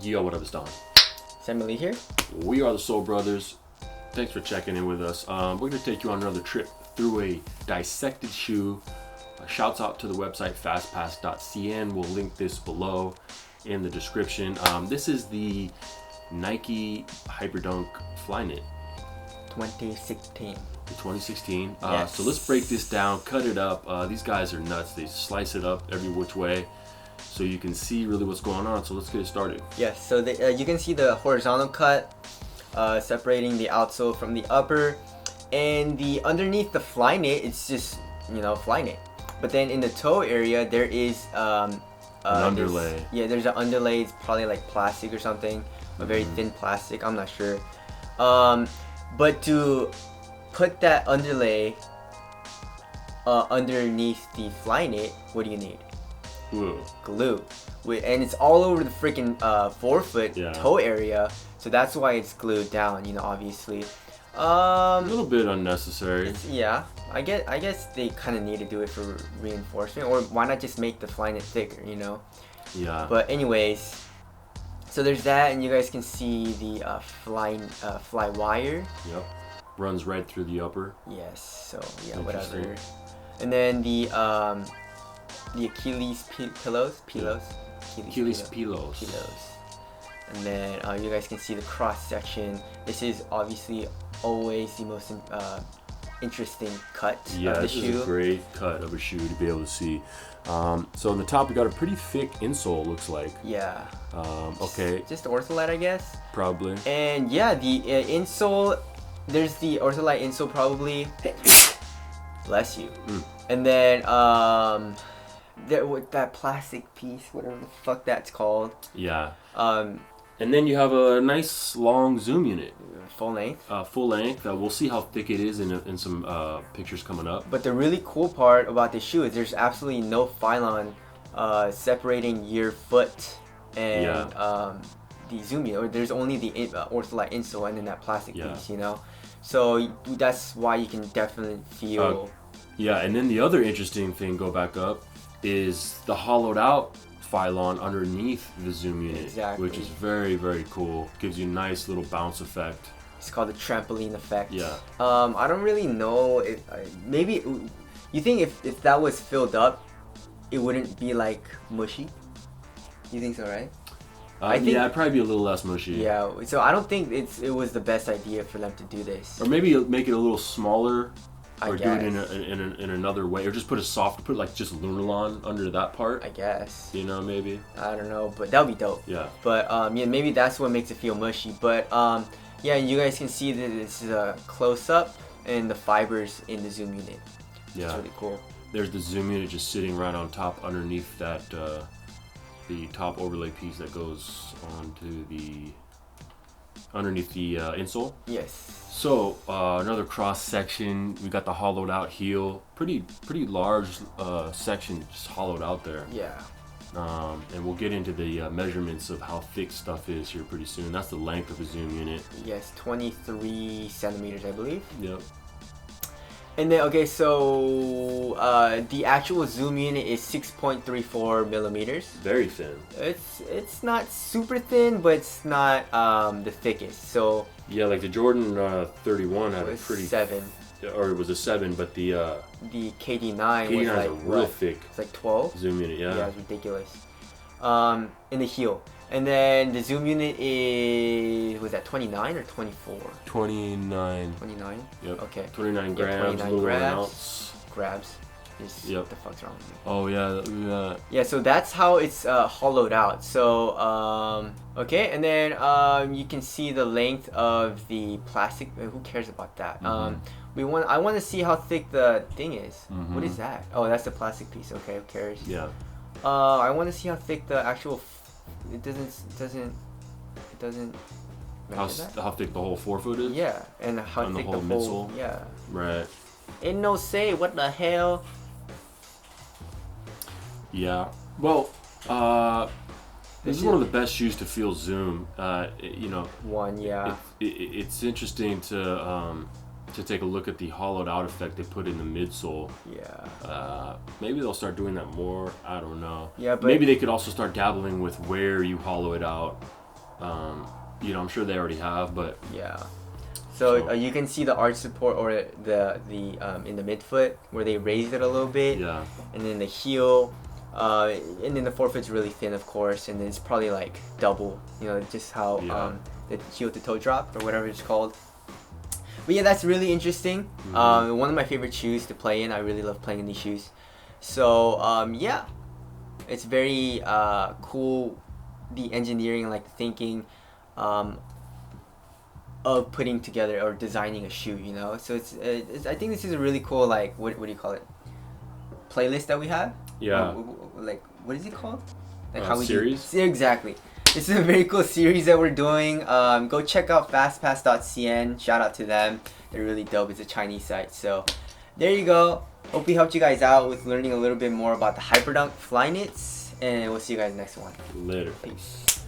Yo, what up, it's Don. Emily here. We are the Soul Brothers. Thanks for checking in with us. We're going to take you on another trip through a dissected shoe. Shouts out to the website fastpass.cn. We'll link this below in the description. This is the Nike Hyperdunk Flyknit 2016. 2016. Yes. So let's break this down, cut it up. These guys are nuts. They slice it up every which way so you can see really what's going on. So let's get it started. Yes, so you can see the horizontal cut separating the outsole from the upper, and the underneath the Flyknit, it's just, you know, Flyknit. But then in the toe area, there is an underlay. There's an underlay. It's probably like plastic or something, a very thin plastic. I'm not sure. But to put that underlay underneath the Flyknit, what do you need? Glue. And it's all over the freaking forefoot toe area, so that's why it's glued down, you know, obviously. A little bit unnecessary. Yeah, I guess they kind of need to do it for reinforcement, or why not just make the Flyknit thicker, you know? Yeah. But anyways, so there's that, and you guys can see the fly wire. Yep. Runs right through the upper. Yes. So yeah, whatever. And then the Achilles pillows. Achilles pillows. And then you guys can see the cross section. This is obviously always the most interesting cut of the shoe. Yeah, this is a great cut of a shoe to be able to see. So on the top, we got a pretty thick insole, looks like. Yeah. Okay. Just ortholite, I guess. Probably. And yeah, the insole, there's the ortholite insole probably. Bless you. And then with that plastic piece, whatever the fuck that's called. Yeah. And then you have a nice long zoom unit. Full length. Full length. We'll see how thick it is in some pictures coming up. But the really cool part about this shoe is there's absolutely no phylon separating your foot and the zoom unit. Or there's only the ortholite insole and then that plastic piece, you know? So that's why you can definitely feel... yeah, and then the other interesting thing, go back up, is the hollowed out phylon underneath the zoom unit, which is very, very cool. Gives you a nice little bounce effect. It's called the trampoline effect. Yeah. I don't really know if maybe you think if that was filled up, it wouldn't be like mushy. You think so, right? I think, yeah, it'd probably be a little less mushy. Yeah. So I don't think it was the best idea for them to do this. Or maybe make it a little smaller. Or do guess. it in another way, or just put like just Lunarlon under that part. I guess. You know, maybe. I don't know, but that would be dope. Yeah. But yeah, maybe that's what makes it feel mushy. But yeah, you guys can see that this is a close up and the fibers in the zoom unit. Yeah. It's really cool. There's the zoom unit just sitting right on top underneath that the top overlay piece that goes onto underneath the insole. Yes. So another cross section. We got the hollowed out heel. Pretty large section just hollowed out there. Yeah. And we'll get into the measurements of how thick stuff is here pretty soon. That's the length of the zoom unit. Yes, 23 centimeters, I believe. Yep. And then, okay, so the actual zoom unit is 6.34 millimeters. Very thin. It's not super thin, but it's not the thickest. So yeah, like the Jordan 31 had a pretty 7, or it was a 7, but the KD9 was like real thick. It's like 12 zoom unit. Yeah. Yeah, it's ridiculous. In the heel. And then the zoom unit was that 29 or 24? 29. 29? Yep. Okay. 29 grams, 29 grams. Grabs. Yep. What the fuck's wrong with me? Oh yeah. Yeah, so that's how it's hollowed out. So okay, and then you can see the length of the plastic. Who cares about that? I want to see how thick the thing is. What is that? Oh, that's the plastic piece. Okay, who cares? Yeah. I want to see how thick the actual. It doesn't. How thick the whole forefoot is? Yeah, and how thick the whole midsole? Yeah. Right. Ain't no say. What the hell? Yeah. Well, this is one of the best shoes to feel zoom. You know. One, yeah. It's interesting to to take a look at the hollowed out effect they put in the midsole. Yeah. Maybe they'll start doing that more. I don't know. Yeah, but maybe they could also start dabbling with where you hollow it out. You know, I'm sure they already have, but yeah. So you can see the arch support or the in the midfoot where they raised it a little bit. Yeah. And then the heel, and then the forefoot's really thin, of course, and then it's probably like double. You know, just how the heel to toe drop or whatever it's called. But yeah, that's really interesting. One of my favorite shoes to play in. I really love playing in these shoes. So yeah, it's very cool. The engineering, like the thinking of putting together or designing a shoe, you know. So it's I think this is a really cool, like, what do you call it, playlist that we have. Yeah. Like, what is it called? Like series. Exactly. This is a very cool series that we're doing. Go check out fastpass.cn. Shout out to them. They're really dope. It's a Chinese site. So there you go. Hope we helped you guys out with learning a little bit more about the Hyperdunk Flyknits. And we'll see you guys next one. Later. Peace.